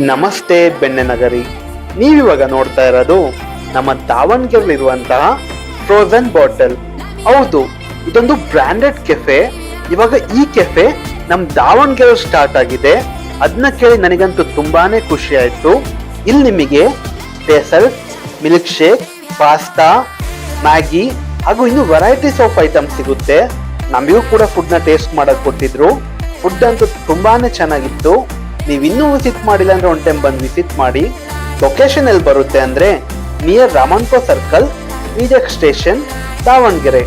ನಮಸ್ತೆ ಬೆಣ್ಣೆನಗರಿ. ನೀವಿವಾಗ ನೋಡ್ತಾ ಇರೋದು ನಮ್ಮ ದಾವಣಗೆರೆಲಿರುವಂತಹ ಫ್ರೋಝನ್ ಬಾಟಲ್. ಹೌದು, ಇದೊಂದು ಬ್ರಾಂಡೆಡ್ ಕೆಫೆ. ಇವಾಗ ಈ ಕೆಫೆ ನಮ್ ದಾವಣಗೆರೆ ಸ್ಟಾರ್ಟ್ ಆಗಿದೆ. ಅದನ್ನ ಕೇಳಿ ನನಗಂತೂ ತುಂಬಾನೇ ಖುಷಿ ಆಯ್ತು. ಇಲ್ಲಿ ನಿಮಗೆ dessert, milk shake, pasta, Maggi ಹಾಗೂ ಇನ್ನು ವೆರೈಟೀಸ್ ಆಫ್ ಐಟಮ್ ಸಿಗುತ್ತೆ. ನಮಗೂ ಕೂಡ ಫುಡ್ ನ ಟೇಸ್ಟ್ ಮಾಡಕ್ ಕೊಟ್ಟಿದ್ರು. ಫುಡ್ ಅಂತೂ ತುಂಬಾನೇ ಚೆನ್ನಾಗಿತ್ತು. ನೀವು ಇನ್ನೂ ವಿಸಿಟ್ ಮಾಡಿಲ್ಲ ಅಂದ್ರೆ ಒನ್ ಟೈಮ್ ಬಂದು ವಿಸಿಟ್ ಮಾಡಿ. ಲೊಕೇಶನ್ ಎಲ್ಲಿ ಬರುತ್ತೆ ಅಂದ್ರೆ ನಿಯರ್ ರಾಮನ್ಕೋ ಸರ್ಕಲ್, ವಿಜಯ್ ಸ್ಟೇಷನ್, ದಾವಣಗೆರೆ.